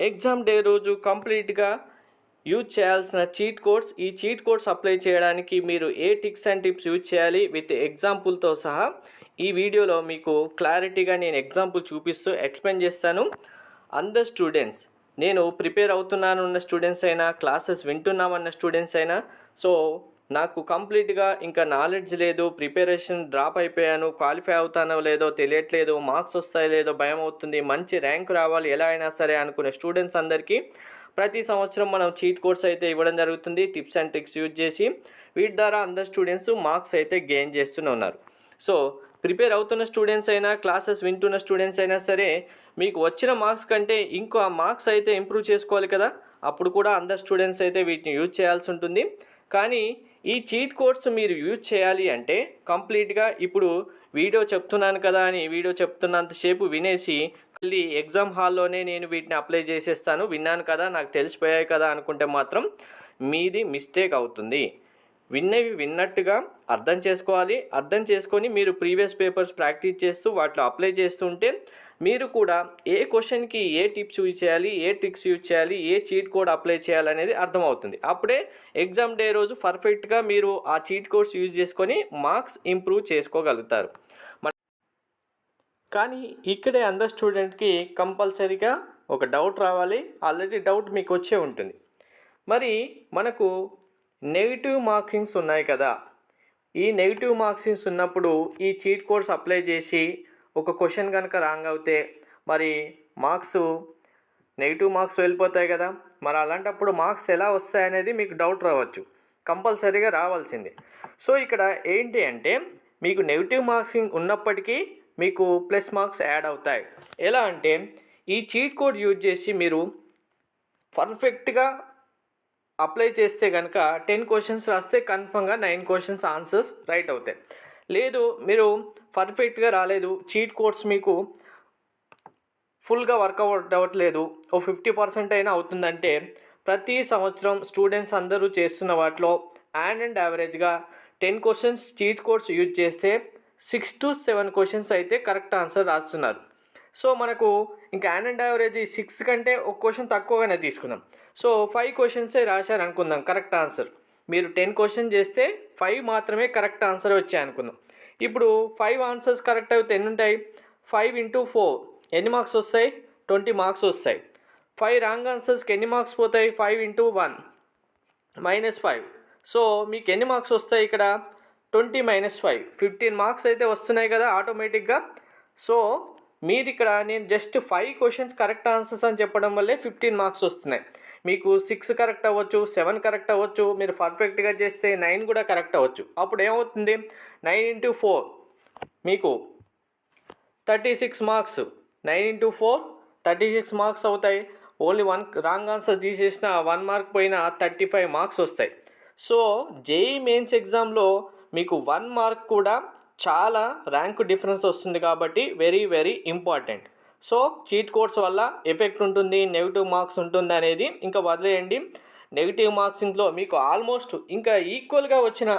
Exam day రోజు కంప్లీట్గా use చేయాల్సిన చీట్ కోడ్స్. ఈ చీట్ కోడ్స్ అప్లై చేయడానికి మీరు ఏ టిక్స్ అండ్ టిప్స్ యూజ్ చేయాలి విత్ ఎగ్జాంపుల్తో సహా ఈ వీడియోలో మీకు క్లారిటీగా నేను ఎగ్జాంపుల్ చూపిస్తూ ఎక్స్ప్లెయిన్ చేస్తాను. అందర్ స్టూడెంట్స్, నేను ప్రిపేర్ అవుతున్నాను అన్న స్టూడెంట్స్ అయినా, క్లాసెస్ వింటున్నామన్న స్టూడెంట్స్ అయినా, సో నాకు కంప్లీట్గా ఇంకా నాలెడ్జ్ లేదు, ప్రిపరేషన్ డ్రాప్ అయిపోయాను, క్వాలిఫై అవుతానో లేదో తెలియట్లేదు, మార్క్స్ వస్తాయో లేదో భయం అవుతుంది, మంచి ర్యాంక్ రావాలి ఎలా అయినా సరే అనుకునే స్టూడెంట్స్ అందరికీ ప్రతి సంవత్సరం మనం చీట్ కోడ్స్ అయితే ఇవ్వడం జరుగుతుంది, టిప్స్ అండ్ ట్రిక్స్ యూజ్ చేసి. వీటి ద్వారా అందరు స్టూడెంట్స్ మార్క్స్ అయితే గెయిన్ చేస్తూనే ఉన్నారు. సో ప్రిపేర్ అవుతున్న స్టూడెంట్స్ అయినా, క్లాసెస్ వింటున్న స్టూడెంట్స్ అయినా సరే, మీకు వచ్చిన మార్క్స్ కంటే ఇంకో మార్క్స్ అయితే ఇంప్రూవ్ చేసుకోవాలి కదా. అప్పుడు కూడా అందరు స్టూడెంట్స్ అయితే వీటిని యూజ్ చేయాల్సి ఉంటుంది. కానీ ఈ చీట్ కోడ్స్ మీరు యూజ్ చేయాలి అంటే కంప్లీట్గా ఇప్పుడు వీడియో చెప్తున్నాను కదా అని వీడియో చెప్తున్నంతసేపు వినేసి మళ్ళీ ఎగ్జామ్ హాల్లోనే నేను వీటిని అప్లై చేసేస్తాను, విన్నాను కదా నాకు తెలిసిపోయాయి కదా అనుకుంటే మాత్రం మీది మిస్టేక్ అవుతుంది. విన్నవి విన్నట్టుగా అర్థం చేసుకోవాలి. అర్థం చేసుకొని మీరు ప్రీవియస్ పేపర్స్ ప్రాక్టీస్ చేస్తూ వాటిలో అప్లై చేస్తూ ఉంటే మీరు కూడా ఏ క్వశ్చన్కి ఏ టిప్స్ యూజ్ చేయాలి, ఏ ట్రిక్స్ యూజ్ చేయాలి, ఏ చీట్ కోడ్ అప్లై చేయాలనేది అర్థమవుతుంది. అప్పుడే ఎగ్జామ్ డే రోజు పర్ఫెక్ట్గా మీరు ఆ చీట్ కోడ్స్ యూజ్ చేసుకొని మార్క్స్ ఇంప్రూవ్ చేసుకోగలుగుతారు. కానీ ఇక్కడే అందరు స్టూడెంట్కి కంపల్సరీగా ఒక డౌట్ రావాలి. ఆల్రెడీ డౌట్ మీకు వచ్చే ఉంటుంది. మరి మనకు నెగిటివ్ మార్కింగ్స్ ఉన్నాయి కదా, ఈ నెగిటివ్ మార్కింగ్స్ ఉన్నప్పుడు ఈ చీట్ కోడ్స్ అప్లై చేసి ఒక క్వశ్చన్ కనుక రాంగ్ అవుతే మరి నెగిటివ్ మార్క్స్ వెళ్ళిపోతాయి కదా. మరి అలాంటప్పుడు మార్క్స్ ఎలా వస్తాయనేది మీకు డౌట్ రావచ్చు. కంపల్సరీగా రావాల్సిందే. సో ఇక్కడ ఏంటి అంటే మీకు నెగిటివ్ మార్కింగ్ ఉన్నప్పటికీ మీకు ప్లస్ మార్క్స్ యాడ్ అవుతాయి. ఎలా అంటే ఈ చీట్ కోడ్ యూజ్ చేసి మీరు పర్ఫెక్ట్గా అప్లై చేస్తే కనుక 10 క్వశ్చన్స్ రాస్తే కన్ఫర్మ్గా 9 క్వశ్చన్స్ ఆన్సర్స్ రైట్ అవుతాయి. లేదు మీరు పర్ఫెక్ట్గా రాలేదు, చీట్ కోడ్స్ మీకు ఫుల్గా వర్కౌట్ అవ్వట్లేదు, ఓ 50% అయినా అవుతుందంటే ప్రతి సంవత్సరం స్టూడెంట్స్ అందరూ చేస్తున్న వాటిలో అండ్ యావరేజ్గా 10 క్వశ్చన్స్ చీట్ కోడ్స్ యూజ్ చేస్తే 6 to 7 క్వశ్చన్స్ అయితే కరెక్ట్ ఆన్సర్ రాస్తున్నారు. సో మనకు ఇంకా అండ్ యావరేజ్ 6 కంటే ఒక క్వశ్చన్ తక్కువగానే తీసుకుందాం. సో 5 క్వశ్చన్సే రాశారు అనుకుందాం కరెక్ట్ ఆన్సర్. మీరు 10 క్వశ్చన్ చేస్తే 5 మాత్రమే కరెక్ట్ ఆన్సర్ వచ్చాయి అనుకుందాం. ఇప్పుడు 5 ఆన్సర్స్ కరెక్ట్ అయితే ఎన్ని ఉంటాయి? 5 into 4 ఎన్ని మార్క్స్ వస్తాయి? 20 మార్క్స్ వస్తాయి. 5 రాంగ్ ఆన్సర్స్కి ఎన్ని మార్క్స్ పోతాయి? 5 into 1 -5. సో మీకు ఎన్ని మార్క్స్ వస్తాయి ఇక్కడ? 20 - 5 15 మార్క్స్ అయితే వస్తున్నాయి కదా ఆటోమేటిక్గా. సో మీరు ఇక్కడ నేను జస్ట్ 5 క్వశ్చన్స్ కరెక్ట్ ఆన్సర్స్ అని చెప్పడం వల్లే 15 మార్క్స్ వస్తున్నాయి. మీకు 6 కరెక్ట్ అవ్వచ్చు, 7 కరెక్ట్ అవ్వచ్చు, మీరు పర్ఫెక్ట్గా చేస్తే 9 కూడా కరెక్ట్ అవ్వచ్చు. అప్పుడు ఏమవుతుంది? 9 into 4 మీకు 36 మార్క్స్. 9 into 4 36 మార్క్స్ అవుతాయి. ఓన్లీ 1 రాంగ్ ఆన్సర్ తీసేసిన 1 మార్క్ పోయిన 35 మార్క్స్ వస్తాయి. సో జేఈ మెయిన్స్ ఎగ్జామ్లో మీకు 1 మార్క్ కూడా చాలా ర్యాంక్ డిఫరెన్స్ వస్తుంది కాబట్టి very very important. So cheat codes వల్ల ఎఫెక్ట్ ఉంటుంది, నెగిటివ్ మార్క్స్ ఉంటుంది అనేది ఇంకా వదిలేయండి. నెగిటివ్ మార్క్సింగ్లో మీకు ఆల్మోస్ట్ ఇంకా ఈక్వల్గా వచ్చిన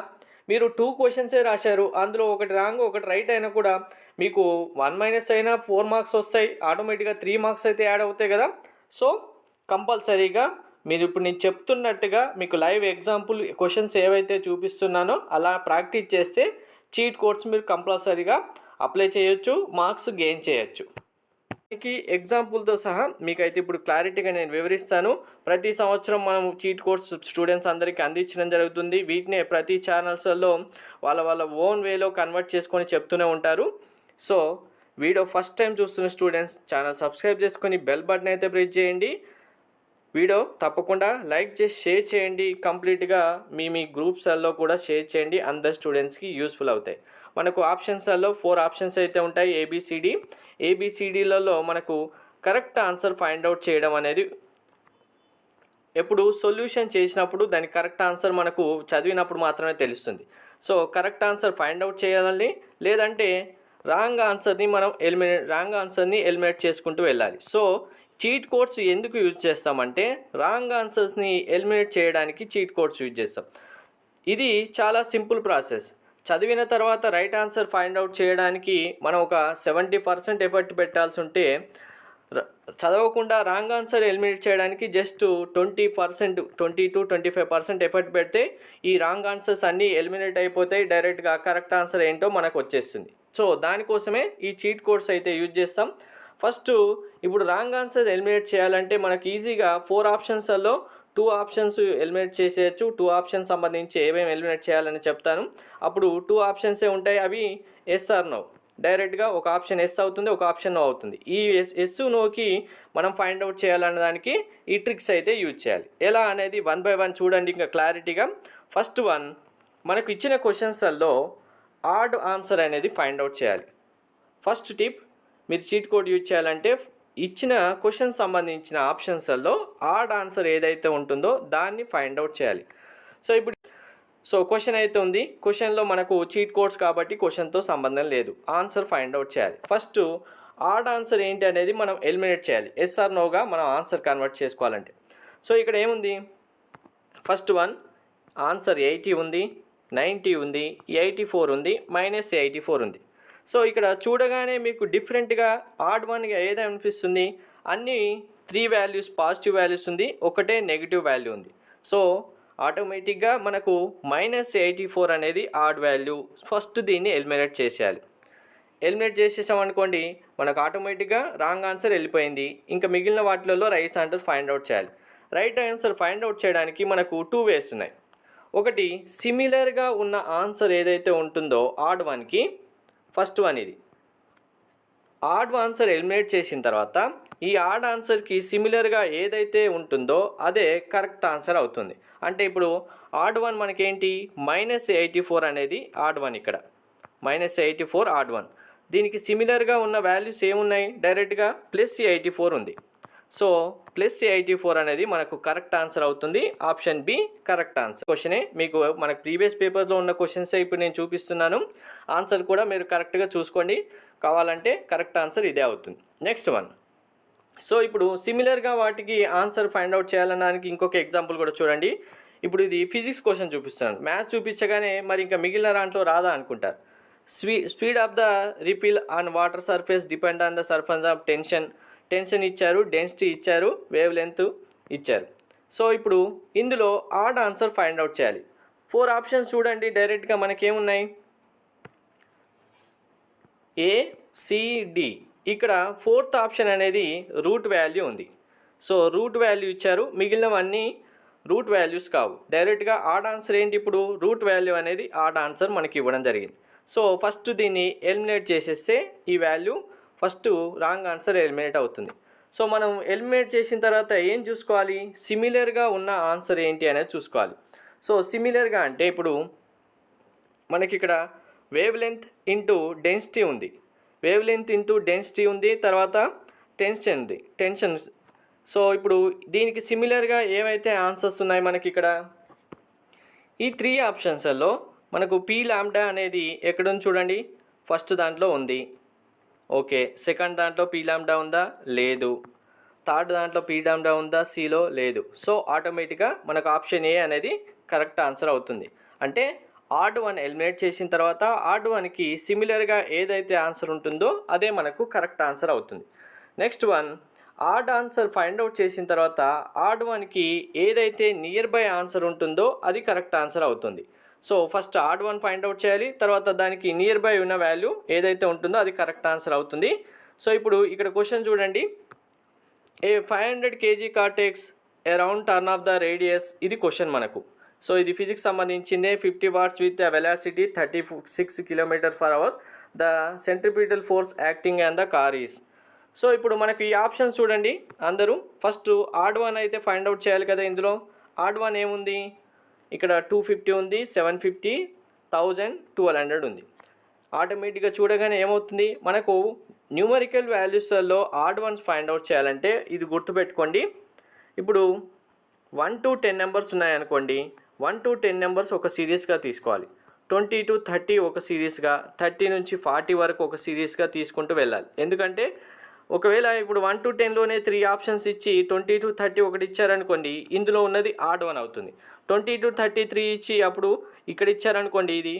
మీరు 2 క్వశ్చన్సే రాశారు, అందులో ఒకటి రాంగ్ ఒకటి రైట్ అయినా కూడా మీకు 1- అయినా 4 మార్క్స్ వస్తాయి. ఆటోమేటిక్గా 3 మార్క్స్ అయితే యాడ్ అవుతాయి కదా. సో కంపల్సరీగా మీరు ఇప్పుడు నేను చెప్తున్నట్టుగా మీకు లైవ్ ఎగ్జాంపుల్ క్వశ్చన్స్ ఏవైతే చూపిస్తున్నానో అలా ప్రాక్టీస్ చేస్తే చీట్ కోడ్స్ మీరు కంపల్సరీగా అప్లై చేయొచ్చు, మార్క్స్ గెయిన్ చేయొచ్చు. ఎగ్జాంపుల్తో సహా మీకైతే ఇప్పుడు క్లారిటీగా నేను వివరిస్తాను. ప్రతి సంవత్సరం మనం చీట్ కోడ్స్ స్టూడెంట్స్ అందరికీ అందించడం జరుగుతుంది. వీటినే ప్రతి ఛానల్స్లో వాళ్ళ ఓన్ వేలో కన్వర్ట్ చేసుకొని చెప్తూనే ఉంటారు. సో వీడియో ఫస్ట్ టైం చూస్తున్న స్టూడెంట్స్ ఛానల్ సబ్స్క్రైబ్ చేసుకొని బెల్ బటన్ అయితే ప్రెస్ చేయండి. వీడియో తప్పకుండా లైక్ చేసి షేర్ చేయండి. కంప్లీట్గా మీ గ్రూప్స్లో కూడా షేర్ చేయండి, అందరు స్టూడెంట్స్కి యూస్ఫుల్ అవుతాయి. మనకు ఆప్షన్స్లో 4 ఆప్షన్స్ అయితే ఉంటాయి, ఏబిసిడి. ఏబిసిడిలలో మనకు కరెక్ట్ ఆన్సర్ ఫైండ్ అవుట్ చేయడం అనేది ఎప్పుడు సొల్యూషన్ చేసినప్పుడు దాని కరెక్ట్ ఆన్సర్ మనకు చదివినప్పుడు మాత్రమే తెలుస్తుంది. So correct answer find out చేయాలని, లేదంటే రాంగ్ ఆన్సర్ని ఎలిమినేట్ చేసుకుంటూ వెళ్ళాలి. సో చీట్ కోడ్స్ ఎందుకు యూజ్ చేస్తామంటే రాంగ్ ఆన్సర్స్ని ఎలిమినేట్ చేయడానికి చీట్ కోడ్స్ యూజ్ చేస్తాం. ఇది చాలా సింపుల్ ప్రాసెస్. చదివిన తర్వాత రైట్ ఆన్సర్ ఫైండ్ అవుట్ చేయడానికి మనం ఒక 70% ఎఫర్ట్ పెట్టాల్సి ఉంటే చదవకుండా రాంగ్ ఆన్సర్ ఎలిమినేట్ చేయడానికి జస్ట్ 20%, 20-25% ఎఫర్ట్ పెడితే ఈ రాంగ్ ఆన్సర్స్ అన్నీ ఎలిమినేట్ అయిపోతాయి. డైరెక్ట్గా కరెక్ట్ ఆన్సర్ ఏంటో మనకు వచ్చేస్తుంది. సో దానికోసమే ఈ చీట్ కోడ్స్ అయితే యూజ్ చేస్తాం. ఫస్ట్ ఇప్పుడు రాంగ్ ఆన్సర్ ఎలిమినేట్ చేయాలంటే మనకు ఈజీగా 4 ఆప్షన్స్లో 2 ఆప్షన్స్ ఎలిమినేట్ చేసేయచ్చు. 2 ఆప్షన్స్ సంబంధించి ఏమేమి ఎలిమినేట్ చేయాలని చెప్తాను. అప్పుడు 2 ఆప్షన్సే ఉంటాయి. అవి ఎస్ ఆర్ నో. డైరెక్ట్గా ఒక ఆప్షన్ ఎస్ అవుతుంది, ఒక ఆప్షన్ నో అవుతుంది. ఈ ఎస్ నోకి మనం ఫైండ్ అవుట్ చేయాలన్న దానికి ఈ ట్రిక్స్ అయితే యూజ్ చేయాలి. ఎలా అనేది 1 by 1 చూడండి ఇంకా క్లారిటీగా. ఫస్ట్ వన్, మనకు ఇచ్చిన క్వశ్చన్స్లలో ఆడ్ ఆన్సర్ అనేది ఫైండ్ అవుట్ చేయాలి. ఫస్ట్ టిప్, మీరు చీట్ కోడ్ యూజ్ చేయాలంటే ఇచ్చిన క్వశ్చన్ సంబంధించిన ఆప్షన్స్లలో ఆడ్ ఆన్సర్ ఏదైతే ఉంటుందో దాన్ని ఫైండ్ అవుట్ చేయాలి. సో క్వశ్చన్ అయితే ఉంది, క్వశ్చన్లో మనకు చీట్ కోడ్స్ కాబట్టి క్వశ్చన్తో సంబంధం లేదు, ఆన్సర్ ఫైండ్ అవుట్ చేయాలి. ఫస్ట్ ఆడ్ ఆన్సర్ ఏంటి అనేది మనం ఎలిమినేట్ చేయాలి. ఎస్ ఆర్ నోగా మనం ఆన్సర్ కన్వర్ట్ చేసుకోవాలంటే. సో ఇక్కడ ఏముంది, ఫస్ట్ వన్ ఆన్సర్ 80 ఉంది, 90 ఉంది, 84 ఉంది, -84 ఉంది. సో ఇక్కడ చూడగానే మీకు డిఫరెంట్గా ఆడ్ వన్గా ఏది అనిపిస్తుంది, అన్నీ 3 వాల్యూస్ పాజిటివ్ వాల్యూస్ ఉంది, ఒకటే నెగిటివ్ వాల్యూ ఉంది. సో ఆటోమేటిక్గా మనకు -84 అనేది ఆడ్ వాల్యూ. ఫస్ట్ దీన్ని ఎలిమినేట్ చేసేయాలి. ఎలిమినేట్ చేసేసామనుకోండి మనకు ఆటోమేటిక్గా రాంగ్ ఆన్సర్ వెళ్ళిపోయింది. ఇంకా మిగిలిన వాటిలలో రైట్ ఆన్సర్ ఫైండ్ అవుట్ చేయాలి. రైట్ ఆన్సర్ ఫైండ్ అవుట్ చేయడానికి మనకు 2 వేస్ ఉన్నాయి. ఒకటి, సిమిలర్గా ఉన్న ఆన్సర్ ఏదైతే ఉంటుందో ఆడ్ వన్కి, ఫస్ట్ వన్ ఇది. ఆడ్ ఆన్సర్ ఎలిమినేట్ చేసిన తర్వాత ఈ ఆడ్ ఆన్సర్కి సిమిలర్గా ఏదైతే ఉంటుందో అదే కరెక్ట్ ఆన్సర్ అవుతుంది. అంటే ఇప్పుడు ఆడ్ వన్ మనకేంటి, -84 అనేది ఆడ్ వన్. ఇక్కడ -84 ఆడ్ వన్. దీనికి సిమిలర్గా ఉన్న వాల్యూస్ ఏమున్నాయి, డైరెక్ట్గా +84 ఉంది. సో +84 అనేది మనకు కరెక్ట్ ఆన్సర్ అవుతుంది. Option B correct answer. క్వశ్చనే మీకు మనకు ప్రీవియస్ పేపర్లో ఉన్న క్వశ్చన్సే ఇప్పుడు నేను చూపిస్తున్నాను. ఆన్సర్ కూడా మీరు కరెక్ట్గా చూసుకోండి, కావాలంటే కరెక్ట్ ఆన్సర్ ఇదే అవుతుంది. నెక్స్ట్ వన్, సో ఇప్పుడు సిమిలర్గా వాటికి ఆన్సర్ ఫైండ్ అవుట్ చేయాలనడానికి ఇంకొక ఎగ్జాంపుల్ కూడా చూడండి. ఇప్పుడు ఇది ఫిజిక్స్ క్వశ్చన్ చూపిస్తున్నాను. మ్యాథ్స్ చూపించగానే మరి ఇంకా మిగిలిన దాంట్లో రాదా అనుకుంటారు. Speed of the refill on water surface depend on the surface of tension ఇచ్చారు, డెన్సిటీ ఇచ్చారు, వేవ్ లెంత్ ఇచ్చారు. సో ఇప్పుడు ఇందులో ఆడ్ ఆన్సర్ ఫైండ్ అవుట్ చేయాలి. 4 ఆప్షన్స్ చూడండి, డైరెక్ట్గా మనకేమున్నాయి, ACD. ఇక్కడ 4th ఆప్షన్ అనేది రూట్ వాల్యూ ఉంది. సో రూట్ వాల్యూ ఇచ్చారు, మిగిలినవన్నీ రూట్ వాల్యూస్ కావు. డైరెక్ట్గా ఆడ్ ఆన్సర్ ఏంటి, ఇప్పుడు రూట్ వాల్యూ అనేది ఆడ్ ఆన్సర్ మనకి ఇవ్వడం జరిగింది. సో ఫస్ట్ దీన్ని ఎలిమినేట్ చేసేస్తే ఈ value first wrong answer eliminate అవుతుంది. సో మనం ఎలిమినేట్ చేసిన తర్వాత ఏం చూసుకోవాలి, సిమిలర్గా ఉన్న ఆన్సర్ ఏంటి అనేది చూసుకోవాలి. సో సిమిలర్గా అంటే ఇప్పుడు మనకి ఇక్కడ వేవ్ లెంత్ ఇంటూ డెన్సిటీ ఉంది, వేవ్ లెంత్ ఇంటూ డెన్సిటీ ఉంది, తర్వాత టెన్షన్ ఉంది, టెన్షన్. సో ఇప్పుడు దీనికి సిమిలర్గా ఏవైతే ఆన్సర్స్ ఉన్నాయి మనకి ఇక్కడ ఈ 3 ఆప్షన్స్లో మనకు P లాంబ్డా అనేది ఎక్కడుంది చూడండి. ఫస్ట్ దాంట్లో ఉంది, ఓకే. సెకండ్ దాంట్లో P లాంబ్డా ఉందా, లేదు. థర్డ్ దాంట్లో P లాంబ్డా ఉందా, Cలో లేదు. సో ఆటోమేటిక్గా మనకు ఆప్షన్ ఏ అనేది కరెక్ట్ ఆన్సర్ అవుతుంది. అంటే ఆడ్ వన్ ఎలిమినేట్ చేసిన తర్వాత ఆడ్ వన్కి సిమిలర్గా ఏదైతే ఆన్సర్ ఉంటుందో అదే మనకు కరెక్ట్ ఆన్సర్ అవుతుంది. Next one, odd answer find out చేసిన తర్వాత ఆడ్ వన్కి ఏదైతే నియర్ బై ఆన్సర్ ఉంటుందో అది కరెక్ట్ ఆన్సర్ అవుతుంది. So first odd one find out చేయాలి, తర్వాత దానికి నియర్ బై ఉన్న వాల్యూ ఏదైతే ఉంటుందో అది కరెక్ట్ ఆన్సర్ అవుతుంది. సో ఇప్పుడు ఇక్కడ క్వశ్చన్ చూడండి, a 500 kg car takes around turn of the radius. ఇది క్వశ్చన్ మనకు. సో ఇది ఫిజిక్స్ సంబంధించిందే. 50 watts with velocity 36 km/h. The centripetal force acting and the car is. So ఇప్పుడు మనకు ఈ ఆప్షన్ చూడండి అందరూ. ఫస్ట్ ఆడ్ వన్ అయితే ఫైండ్ అవుట్ చేయాలి కదా. ఇందులో ఆడ్ వన్ ఏముంది, ఇక్కడ 250 ఉంది, 750, 1000, 1200 ఉంది. ఆటోమేటిక్గా చూడగానే ఏమవుతుంది మనకు న్యూమరికల్ వాల్యూస్లో ఆడ్ వన్స్ ఫైండ్ అవుట్ చేయాలంటే ఇది గుర్తుపెట్టుకోండి. ఇప్పుడు 1 to 10 నెంబర్స్ ఉన్నాయనుకోండి, 1 to 10 నెంబర్స్ ఒక సిరీస్గా తీసుకోవాలి. 20 to 30 ఒక సిరీస్గా, 30 నుంచి 40 వరకు ఒక సిరీస్గా తీసుకుంటూ వెళ్ళాలి. ఎందుకంటే ఒకవేళ ఇప్పుడు 1 to 10లోనే 3 ఆప్షన్స్ ఇచ్చి 20 to 30 ఒకటి ఇచ్చారనుకోండి, ఇందులో ఉన్నది ఆడ్ వన్ అవుతుంది. 20 to 33 ఇచ్చి అప్పుడు ఇక్కడ ఇచ్చారనుకోండి, ఇది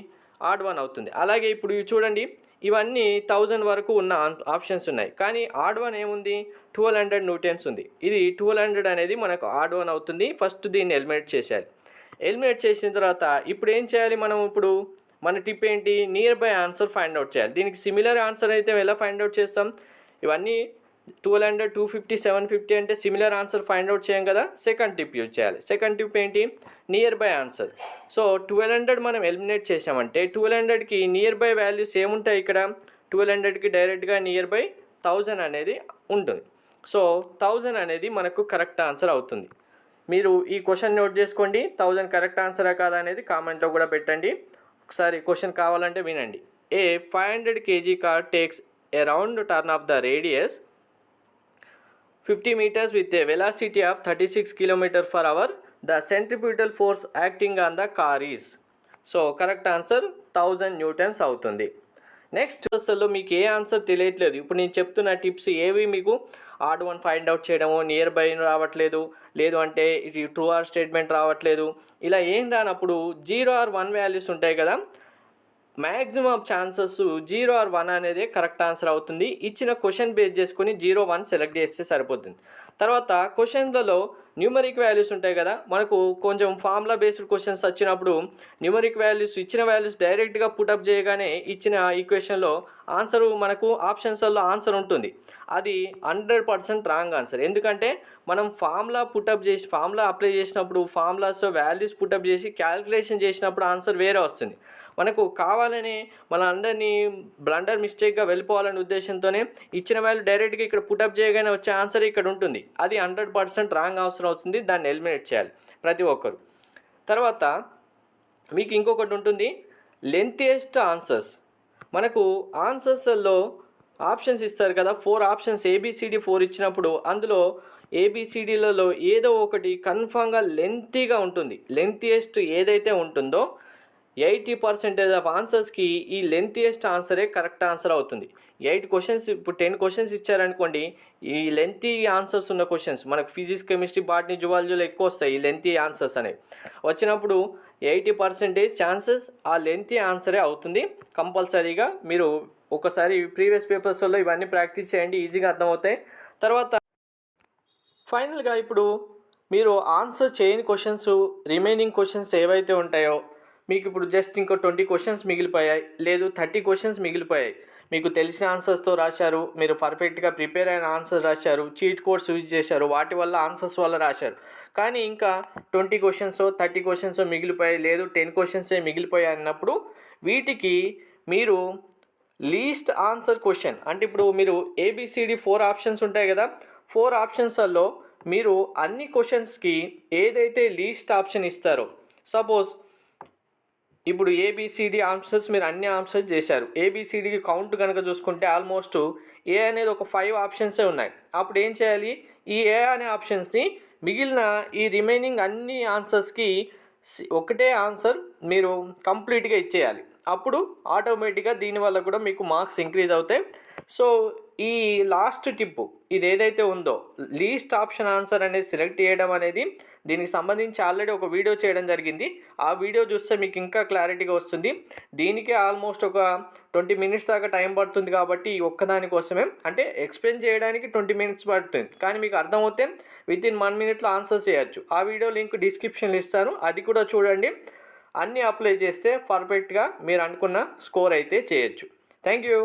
ఆడ్ వన్ అవుతుంది. అలాగే ఇప్పుడు చూడండి, ఇవన్నీ 1000 వరకు ఉన్న ఆప్షన్స్ ఉన్నాయి. కానీ ఆడ్ వన్ ఏముంది, 1200 న్యూటన్స్ ఉంది. ఇది 1200 అనేది మనకు ఆడ్ వన్ అవుతుంది. ఫస్ట్ దీన్ని ఎలిమినేట్ చేసేయాలి. ఎలిమినేట్ చేసిన తర్వాత ఇప్పుడు ఏం చేయాలి మనం, ఇప్పుడు మన టిప్ ఏంటి, near by answer find out చేయాలి. దీనికి సిమిలర్ ఆన్సర్ అయితే ఎలా ఫైండ్ అవుట్ చేస్తాం, ఇవన్నీ 1200, 250, 750 అంటే సిమిలర్ ఆన్సర్ ఫైండ్ అవుట్ చేయం కదా. సెకండ్ టిప్ యూజ్ చేయాలి. సెకండ్ టిప్ ఏంటి, నియర్ బై ఆన్సర్. సో 1200 మనం ఎలిమినేట్ చేసామంటే 1200కి నియర్ బై వాల్యూస్ ఏముంటాయి, ఇక్కడ 1200కి డైరెక్ట్గా నియర్ బై 1000 అనేది ఉంటుంది. సో 1000 అనేది మనకు కరెక్ట్ ఆన్సర్ అవుతుంది. మీరు ఈ క్వశ్చన్ నోట్ చేసుకోండి. 1000 కరెక్ట్ ఆన్సరా కాదా అనేది కామెంట్లో కూడా పెట్టండి. ఒకసారి క్వశ్చన్ కావాలంటే వినండి. ఏ 500 kg car takes a round turn of the radius 50 meters with a velocity of 36 km per hour. The centripetal force acting on the car is. So correct answer 1000 newtons అవుతుంది. Next అసలు మీకు ఏ answer తెలియట్లేదు, ఇప్పుడు నేను చెప్తున్న tips ఏవి మీకు odd one find out చేయడము, నియర్ బై రావట్లేదు, లేదు అంటే ఇది ట్రూ ఆర్ స్టేట్మెంట్ రావట్లేదు, ఇలా ఏం రానప్పుడు 0 or 1 వాల్యూస్ ఉంటాయి కదా, మ్యాక్సిమం ఛాన్సెస్ 0 or 1 అనేది కరెక్ట్ ఆన్సర్ అవుతుంది. ఇచ్చిన క్వశ్చన్ బేస్ చేసుకొని 0, 1 సెలెక్ట్ చేస్తే సరిపోతుంది. తర్వాత క్వశ్చన్లలో న్యూమరిక్ వాల్యూస్ ఉంటాయి కదా, మనకు కొంచెం ఫార్ములా బేస్డ్ క్వశ్చన్స్ వచ్చినప్పుడు న్యూమరిక్ వాల్యూస్ ఇచ్చిన వాల్యూస్ డైరెక్ట్గా పుటప్ చేయగానే ఇచ్చిన ఈక్వేషన్లో ఆన్సర్ మనకు ఆప్షన్స్లో ఆన్సర్ ఉంటుంది. అది 100% రాంగ్ ఆన్సర్. ఎందుకంటే మనం ఫార్ములా అప్లై చేసినప్పుడు ఫార్ములాస్ వాల్యూస్ పుటప్ చేసి క్యాలిక్యులేషన్ చేసినప్పుడు ఆన్సర్ వేరే వస్తుంది. మనకు కావాలని మన అందరినీ బ్లండర్ మిస్టేక్గా వెళ్ళిపోవాలనే ఉద్దేశంతోనే ఇచ్చిన వాల్యూ డైరెక్ట్గా ఇక్కడ పుటప్ చేయగానే వచ్చే ఆన్సర్ ఇక్కడ ఉంటుంది. అది 100% రాంగ్ ఆన్సర్ అవుతుంది. దాన్ని ఎలిమినేట్ చేయాలి ప్రతి ఒక్కరు. తర్వాత మీకు ఇంకొకటి ఉంటుంది, లెంతియెస్ట్ ఆన్సర్స్. మనకు ఆన్సర్స్లో ఆప్షన్స్ ఇస్తారు కదా, 4 ఆప్షన్స్ ABCD 4 ఇచ్చినప్పుడు అందులో ABCDలలో ఏదో ఒకటి కన్ఫామ్గా లెంతీగా ఉంటుంది. లెంతియెస్ట్ ఏదైతే ఉంటుందో 80% ఆఫ్ ఆన్సర్స్కి ఈ లెంతియెస్ట్ ఆన్సరే కరెక్ట్ ఆన్సర్ అవుతుంది. 8 క్వశ్చన్స్, ఇప్పుడు 10 క్వశ్చన్స్ ఇచ్చారనుకోండి, ఈ లెంతీ ఆన్సర్స్ ఉన్న క్వశ్చన్స్ మనకు ఫిజిక్స్, కెమిస్ట్రీ, బాటనీ, జువాలజీలో ఎక్కువ వస్తాయి ఈ లెంతీ ఆన్సర్స్ అనేవి. వచ్చినప్పుడు 80% ఛాన్సెస్ ఆ లెంతీ ఆన్సరే అవుతుంది. కంపల్సరీగా మీరు ఒకసారి ప్రీవియస్ పేపర్స్లో ఇవన్నీ ప్రాక్టీస్ చేయండి, ఈజీగా అర్థమవుతాయి. తర్వాత ఫైనల్గా ఇప్పుడు మీరు ఆన్సర్ చేయని క్వశ్చన్స్, రిమైనింగ్ క్వశ్చన్స్ ఏవైతే ఉంటాయో మీకు ఇప్పుడు జస్ట్ ఇంకో 20 క్వశ్చన్స్ మిగిలిపోయాయి, లేదు 30 క్వశ్చన్స్ మిగిలిపోయాయి. మీకు తెలిసిన ఆన్సర్స్తో రాశారు, మీరు పర్ఫెక్ట్గా ప్రిపేర్ అయిన ఆన్సర్స్ రాశారు, చీట్ కోడ్స్ యూజ్ చేశారు, వాటి వల్ల ఆన్సర్స్ వల్ల రాశారు. కానీ ఇంకా 20 క్వశ్చన్స్ 30 క్వశ్చన్స్ మిగిలిపోయాయి, లేదు 10 క్వశ్చన్సే మిగిలిపోయాయి అన్నప్పుడు వీటికి మీరు లీస్ట్ ఆన్సర్ క్వశ్చన్, అంటే ఇప్పుడు మీరు ABCD 4 ఆప్షన్స్ ఉంటాయి కదా, 4 ఆప్షన్స్లో మీరు అన్ని క్వశ్చన్స్కి ఏదైతే లీస్ట్ ఆప్షన్ ఇస్తారో, సపోజ్ ఇప్పుడు ABCD ఆన్సర్స్ మీరు అన్ని ఆన్సర్స్ చేశారు, ABCDకి కౌంట్ కనుక చూసుకుంటే ఆల్మోస్ట్ ఏ అనేది ఒక 5 ఆప్షన్సే ఉన్నాయి. అప్పుడు ఏం చేయాలి, ఈ ఏ అనే ఆప్షన్స్ని మిగిలిన ఈ రిమైనింగ్ అన్ని ఆన్సర్స్కి ఒకటే ఆన్సర్ మీరు కంప్లీట్గా ఇచ్చేయాలి. అప్పుడు ఆటోమేటిక్గా దీనివల్ల కూడా మీకు మార్క్స్ ఇంక్రీజ్ అవుతాయి. సో ఈ లాస్ట్ టిప్ ఇది ఏదైతే ఉందో, లీస్ట్ ఆప్షన్ ఆన్సర్ అనేది సెలెక్ట్ చేయడం అనేది, దీనికి సంబంధించి ఆల్రెడీ ఒక వీడియో చేయడం జరిగింది. ఆ వీడియో చూస్తే మీకు ఇంకా క్లారిటీగా వస్తుంది. దీనికే ఆల్మోస్ట్ ఒక 20 మినిట్స్ దాకా టైం పడుతుంది. కాబట్టి ఈ ఒక్కదానికోసమే, అంటే ఎక్స్ప్లెయిన్ చేయడానికి 20 మినిట్స్ పడుతుంది, కానీ మీకు అర్థమవుతే వితిన్ 1 మినిట్లో ఆన్సర్ చేయొచ్చు. ఆ వీడియో లింక్ డిస్క్రిప్షన్లో ఇస్తాను, అది కూడా చూడండి. అన్నీ అప్లై చేస్తే పర్ఫెక్ట్గా మీరు అనుకున్న స్కోర్ అయితే చేయొచ్చు. Thank you.